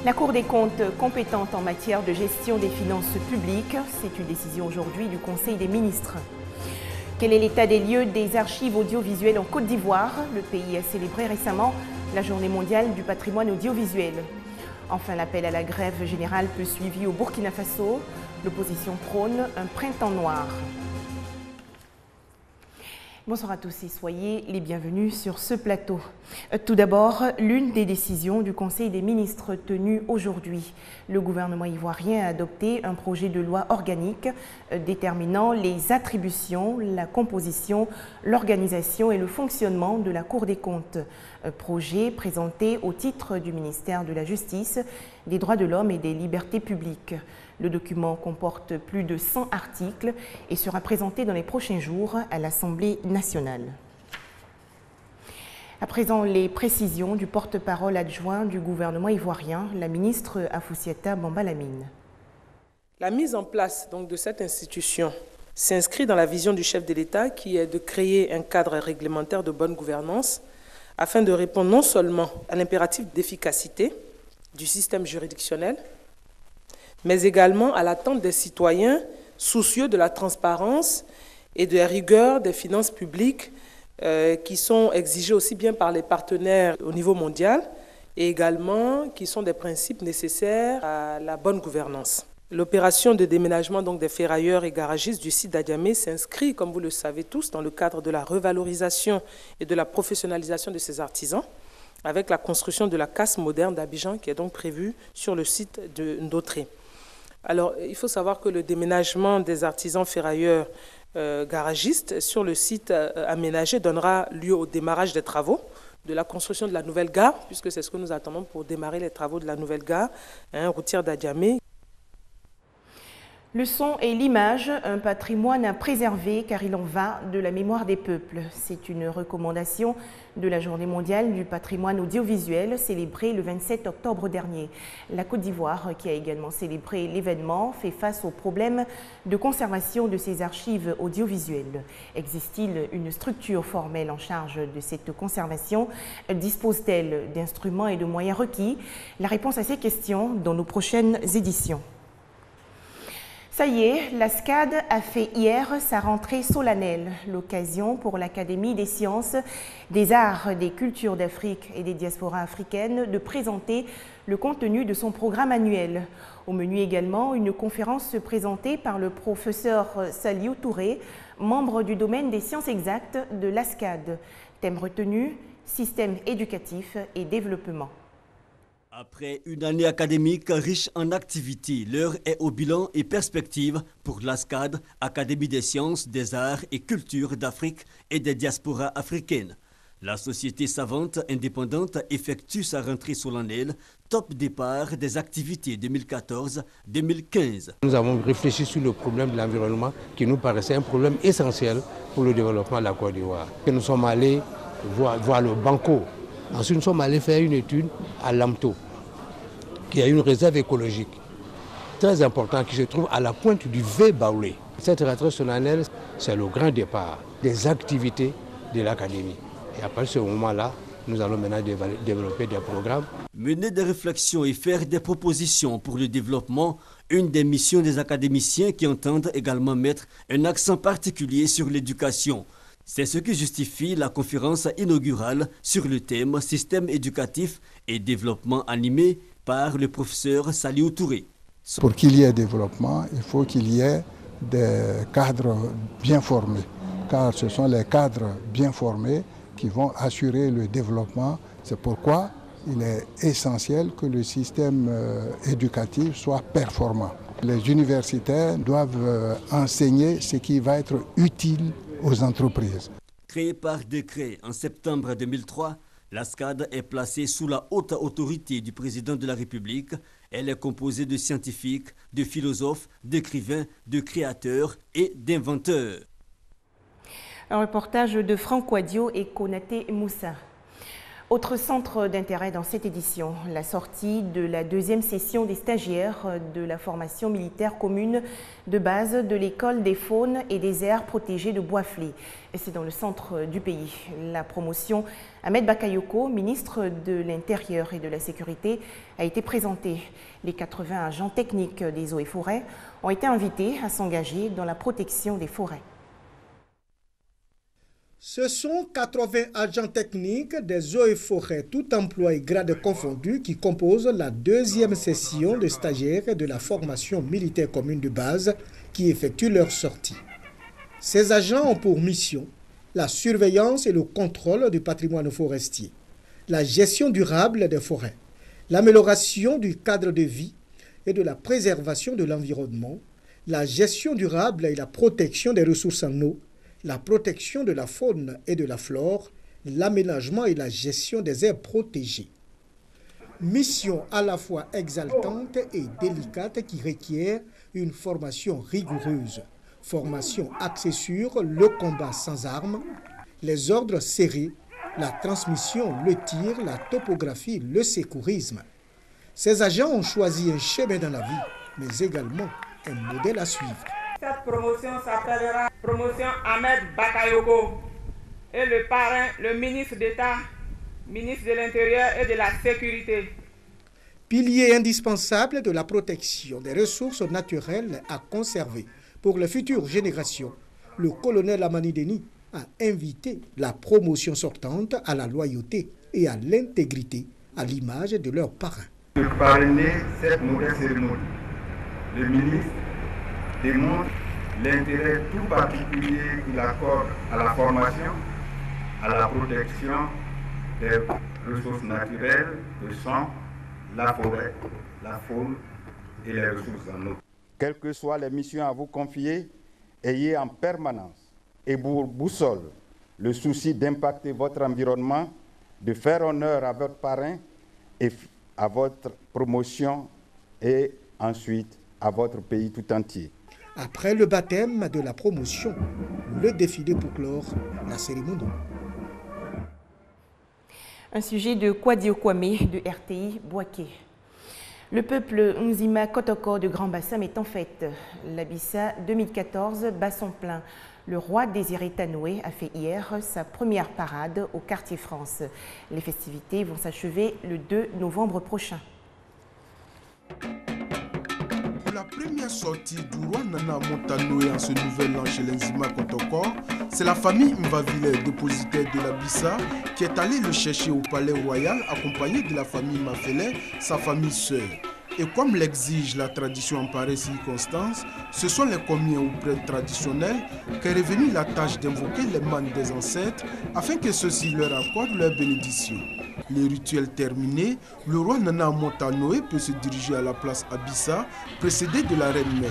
La Cour des comptes compétente en matière de gestion des finances publiques, c'est une décision aujourd'hui du Conseil des ministres. Quel est l'état des lieux des archives audiovisuelles en Côte d'Ivoire? Le pays a célébré récemment la Journée mondiale du patrimoine audiovisuel. Enfin, l'appel à la grève générale peut suivre au Burkina Faso. L'opposition prône un printemps noir. Bonsoir à tous et soyez les bienvenus sur ce plateau. Tout d'abord, l'une des décisions du Conseil des ministres tenues aujourd'hui. Le gouvernement ivoirien a adopté un projet de loi organique déterminant les attributions, la composition, l'organisation et le fonctionnement de la Cour des comptes. Projet présenté au titre du ministère de la Justice, des Droits de l'Homme et des Libertés publiques. Le document comporte plus de 100 articles et sera présenté dans les prochains jours à l'Assemblée nationale. À présent, les précisions du porte-parole adjoint du gouvernement ivoirien, la ministre Afoussiata Bamba-Lamine. La mise en place de cette institution s'inscrit dans la vision du chef de l'État qui est de créer un cadre réglementaire de bonne gouvernance afin de répondre non seulement à l'impératif d'efficacité du système juridictionnel, mais également à l'attente des citoyens soucieux de la transparence et de la rigueur des finances publiques qui sont exigées aussi bien par les partenaires au niveau mondial et également qui sont des principes nécessaires à la bonne gouvernance. L'opération de déménagement des ferrailleurs et garagistes du site d'Adiamé s'inscrit, comme vous le savez tous, dans le cadre de la revalorisation et de la professionnalisation de ces artisans, avec la construction de la casse moderne d'Abidjan qui est donc prévue sur le site de Ndotré. Alors, il faut savoir que le déménagement des artisans ferrailleurs garagistes sur le site aménagé donnera lieu au démarrage des travaux de la construction de la nouvelle gare, puisque c'est ce que nous attendons pour démarrer les travaux de la nouvelle gare routière d'Adiamé. Le son et l'image, un patrimoine à préserver car il en va de la mémoire des peuples. C'est une recommandation de la Journée mondiale du patrimoine audiovisuel célébrée le 27 octobre dernier. La Côte d'Ivoire, qui a également célébré l'événement, fait face aux problèmes de conservation de ses archives audiovisuelles. Existe-t-il une structure formelle en charge de cette conservation? Dispose-t-elle d'instruments et de moyens requis? La réponse à ces questions dans nos prochaines éditions. Ça y est, la SCAD a fait hier sa rentrée solennelle, l'occasion pour l'Académie des sciences, des arts, des cultures d'Afrique et des diasporas africaines de présenter le contenu de son programme annuel. Au menu également, une conférence présentée par le professeur Saliou Touré, membre du domaine des sciences exactes de la SCAD. Thème retenu, système éducatif et développement. Après une année académique riche en activités, l'heure est au bilan et perspectives pour l'ASCAD, Académie des sciences, des arts et cultures d'Afrique et des diasporas africaines. La société savante indépendante effectue sa rentrée solennelle, top départ des activités 2014-2015. Nous avons réfléchi sur le problème de l'environnement qui nous paraissait un problème essentiel pour le développement de la Côte d'Ivoire. Nous sommes allés voir le Banco. Ensuite, nous sommes allés faire une étude à Lamto, qui a une réserve écologique très importante qui se trouve à la pointe du V-Baoulé. Cette rentrée solennelle, c'est le grand départ des activités de l'Académie. Et après ce moment-là, nous allons maintenant développer des programmes. Mener des réflexions et faire des propositions pour le développement, une des missions des académiciens qui entendent également mettre un accent particulier sur l'éducation. C'est ce qui justifie la conférence inaugurale sur le thème système éducatif et développement animé par le professeur Saliou Touré. Pour qu'il y ait développement, il faut qu'il y ait des cadres bien formés, car ce sont les cadres bien formés qui vont assurer le développement. C'est pourquoi il est essentiel que le système éducatif soit performant. Les universitaires doivent enseigner ce qui va être utile aux entreprises. Créée par décret en septembre 2003, la SCAD est placée sous la haute autorité du président de la République. Elle est composée de scientifiques, de philosophes, d'écrivains, de créateurs et d'inventeurs. Un reportage de Franck Wadio et Konaté Moussa. Autre centre d'intérêt dans cette édition, la sortie de la deuxième session des stagiaires de la formation militaire commune de base de l'école des faunes et des aires protégées de Boisflé. C'est dans le centre du pays. La promotion Ahmed Bakayoko, ministre de l'Intérieur et de la Sécurité, a été présentée. Les 80 agents techniques des eaux et forêts ont été invités à s'engager dans la protection des forêts. Ce sont 80 agents techniques des eaux et forêts, tout emploi et grades confondus, qui composent la deuxième session de stagiaires de la formation militaire commune de base qui effectuent leur sortie. Ces agents ont pour mission la surveillance et le contrôle du patrimoine forestier, la gestion durable des forêts, l'amélioration du cadre de vie et de la préservation de l'environnement, la gestion durable et la protection des ressources en eau, la protection de la faune et de la flore, l'aménagement et la gestion des aires protégées. Mission à la fois exaltante et délicate qui requiert une formation rigoureuse. Formation axée sur le combat sans armes, les ordres serrés, la transmission, le tir, la topographie, le secourisme. Ces agents ont choisi un chemin dans la vie, mais également un modèle à suivre. Cette promotion s'appellera promotion Ahmed Bakayoko et le parrain, le ministre d'État, ministre de l'Intérieur et de la Sécurité. Pilier indispensable de la protection des ressources naturelles à conserver pour les futures générations, le colonel Amani Deni a invité la promotion sortante à la loyauté et à l'intégrité, à l'image de leur parrain. De parrainer cette nouvelle cérémonie, le ministre démontre l'intérêt tout particulier qu'il accorde à la formation, à la protection des ressources naturelles, le sang, la forêt, la faune et les ressources en eau. Quelles que soient les missions à vous confier, ayez en permanence et pour boussole le souci d'impacter votre environnement, de faire honneur à votre parrain et à votre promotion et ensuite à votre pays tout entier. Après le baptême de la promotion, le défilé pour clore la cérémonie. Un sujet de Kwadio Kwame de RTI Boaké. Le peuple Nzima Kotoko de Grand Bassam est en fête. La Bissa 2014 bat son plein. Le roi Désiré Tanoé a fait hier sa première parade au quartier France. Les festivités vont s'achever le 2 novembre prochain. La première sortie du roi Nana Montanoé en ce nouvel an chez les Nzima Kotoko, c'est la famille Mvavile, dépositaire de la Bissa, qui est allée le chercher au palais royal accompagné de la famille Mafele, sa famille sœur. Et comme l'exige la tradition en pareille circonstance, ce sont les commiers ou prêtres traditionnels qu'est revenue la tâche d'invoquer les mânes des ancêtres afin que ceux-ci leur accordent leur bénédiction. Les rituels terminés, le roi Nana Montanoé peut se diriger à la place Abissa, précédé de la reine-mère.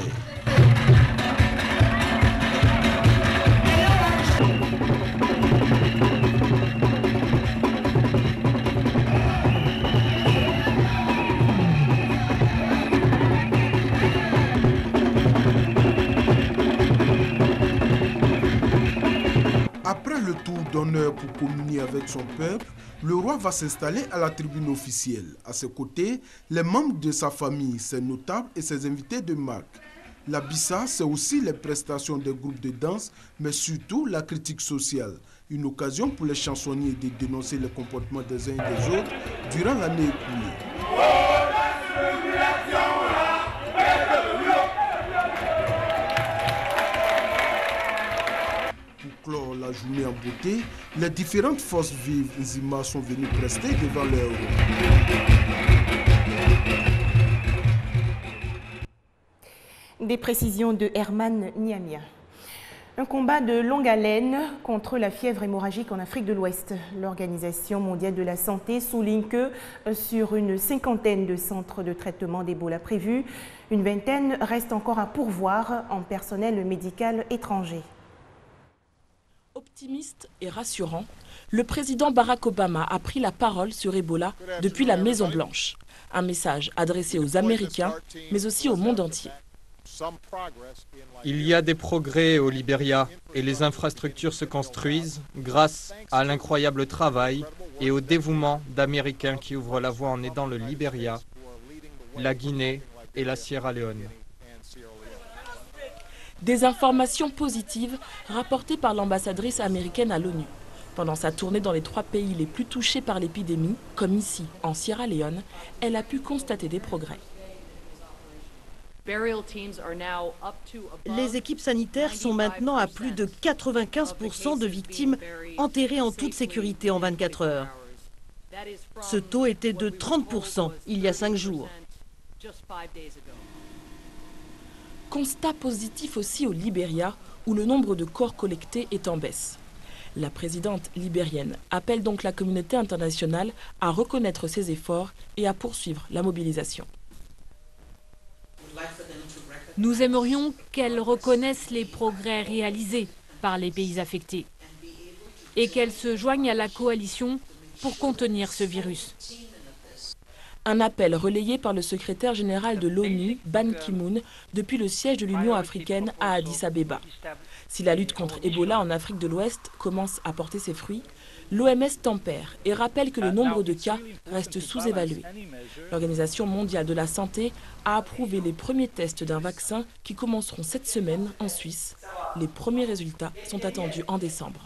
Après le tour d'honneur pour communier avec son peuple, le roi va s'installer à la tribune officielle. À ses côtés, les membres de sa famille, ses notables et ses invités de marque. La Bissa, c'est aussi les prestations des groupes de danse, mais surtout la critique sociale. Une occasion pour les chansonniers de dénoncer les comportements des uns et des autres durant l'année écoulée. Pour clore la journée en beauté, les différentes forces vives Nzima sont venues prester devant leur héros. Des précisions de Herman Niamia. Un combat de longue haleine contre la fièvre hémorragique en Afrique de l'Ouest. L'Organisation mondiale de la santé souligne que sur une cinquantaine de centres de traitement d'Ebola prévus, une vingtaine reste encore à pourvoir en personnel médical étranger. Optimiste et rassurant, le président Barack Obama a pris la parole sur Ebola depuis la Maison-Blanche. Un message adressé aux Américains, mais aussi au monde entier. Il y a des progrès au Libéria et les infrastructures se construisent grâce à l'incroyable travail et au dévouement d'Américains qui ouvrent la voie en aidant le Libéria, la Guinée et la Sierra Leone. Des informations positives rapportées par l'ambassadrice américaine à l'ONU. Pendant sa tournée dans les 3 pays les plus touchés par l'épidémie, comme ici, en Sierra Leone, elle a pu constater des progrès. Les équipes sanitaires sont maintenant à plus de 95% de victimes enterrées en toute sécurité en 24 heures. Ce taux était de 30% il y a 5 jours. Constat positif aussi au Libéria, où le nombre de corps collectés est en baisse. La présidente libérienne appelle donc la communauté internationale à reconnaître ses efforts et à poursuivre la mobilisation. Nous aimerions qu'elle reconnaisse les progrès réalisés par les pays affectés et qu'elle se joigne à la coalition pour contenir ce virus. Un appel relayé par le secrétaire général de l'ONU, Ban Ki-moon, depuis le siège de l'Union africaine à Addis Abeba. Si la lutte contre Ebola en Afrique de l'Ouest commence à porter ses fruits, l'OMS tempère et rappelle que le nombre de cas reste sous-évalué. L'Organisation mondiale de la santé a approuvé les premiers tests d'un vaccin qui commenceront cette semaine en Suisse. Les premiers résultats sont attendus en décembre.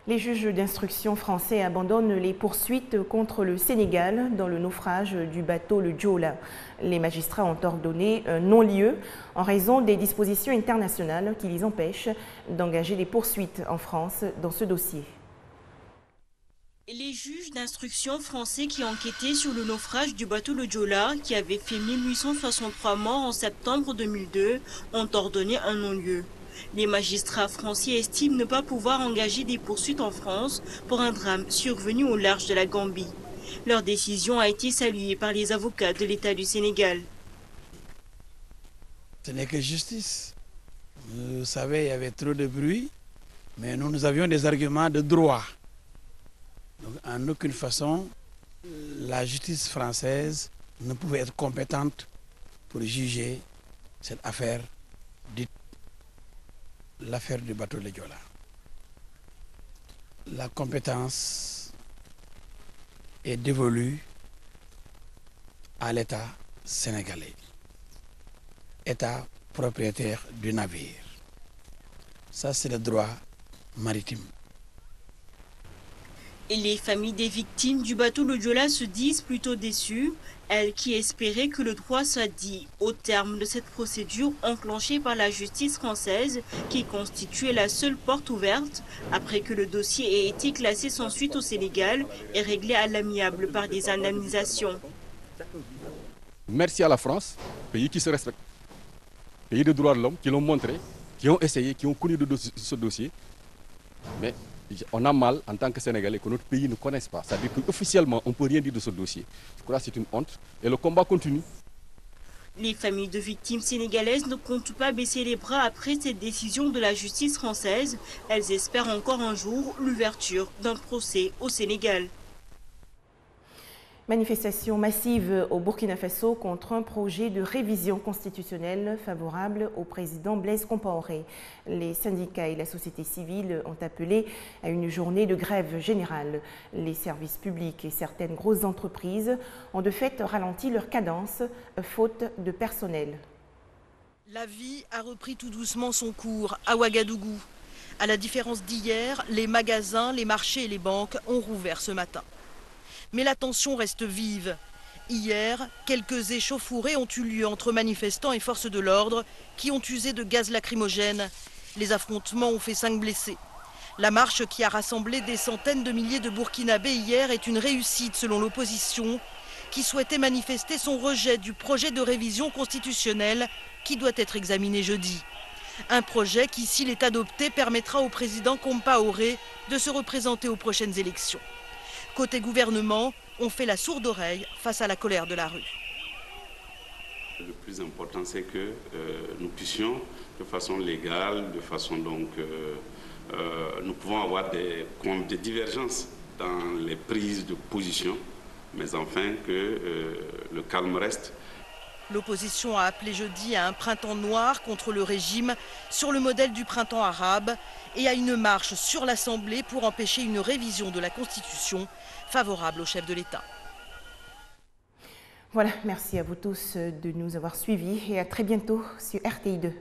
Les juges d'instruction français abandonnent les poursuites contre le Sénégal dans le naufrage du bateau le Joola. Les magistrats ont ordonné un non-lieu en raison des dispositions internationales qui les empêchent d'engager des poursuites en France dans ce dossier. Les juges d'instruction français qui enquêtaient sur le naufrage du bateau le Joola, qui avait fait 1863 morts en septembre 2002, ont ordonné un non-lieu. Les magistrats français estiment ne pas pouvoir engager des poursuites en France pour un drame survenu au large de la Gambie. Leur décision a été saluée par les avocats de l'État du Sénégal. Ce n'est que justice. Vous savez, il y avait trop de bruit, mais nous avions des arguments de droit. Donc, en aucune façon, la justice française ne pouvait être compétente pour juger cette affaire dite l'affaire du bateau le Joola. La compétence est dévolue à l'État sénégalais, État propriétaire du navire. Ça, c'est le droit maritime. Et les familles des victimes du bateau le Joola se disent plutôt déçues, elles qui espéraient que le droit soit dit au terme de cette procédure enclenchée par la justice française qui constituait la seule porte ouverte après que le dossier ait été classé sans suite au Sénégal et réglé à l'amiable par des indemnisations. Merci à la France, pays qui se respecte, pays de droits de l'homme qui l'ont montré, qui ont essayé, qui ont connu ce dossier. Mais on a mal en tant que Sénégalais que notre pays ne connaisse pas. C'est-à-dire qu'officiellement, on ne peut rien dire de ce dossier. Je crois que c'est une honte et le combat continue. Les familles de victimes sénégalaises ne comptent pas baisser les bras après cette décision de la justice française. Elles espèrent encore un jour l'ouverture d'un procès au Sénégal. Manifestation massive au Burkina Faso contre un projet de révision constitutionnelle favorable au président Blaise Compaoré. Les syndicats et la société civile ont appelé à une journée de grève générale. Les services publics et certaines grosses entreprises ont de fait ralenti leur cadence, faute de personnel. La vie a repris tout doucement son cours à Ouagadougou. À la différence d'hier, les magasins, les marchés et les banques ont rouvert ce matin. Mais la tension reste vive. Hier, quelques échauffourées ont eu lieu entre manifestants et forces de l'ordre qui ont usé de gaz lacrymogène. Les affrontements ont fait 5 blessés. La marche qui a rassemblé des centaines de milliers de Burkinabés hier est une réussite selon l'opposition qui souhaitait manifester son rejet du projet de révision constitutionnelle qui doit être examiné jeudi. Un projet qui, s'il est adopté, permettra au président Compaoré de se représenter aux prochaines élections. Côté gouvernement, on fait la sourde oreille face à la colère de la rue. Le plus important, c'est que nous puissions, de façon légale, de façon donc... nous pouvons avoir des divergences dans les prises de position, mais enfin que le calme reste. L'opposition a appelé jeudi à un printemps noir contre le régime sur le modèle du printemps arabe et à une marche sur l'Assemblée pour empêcher une révision de la Constitution favorable au chef de l'État. Voilà, merci à vous tous de nous avoir suivis et à très bientôt sur RTI2.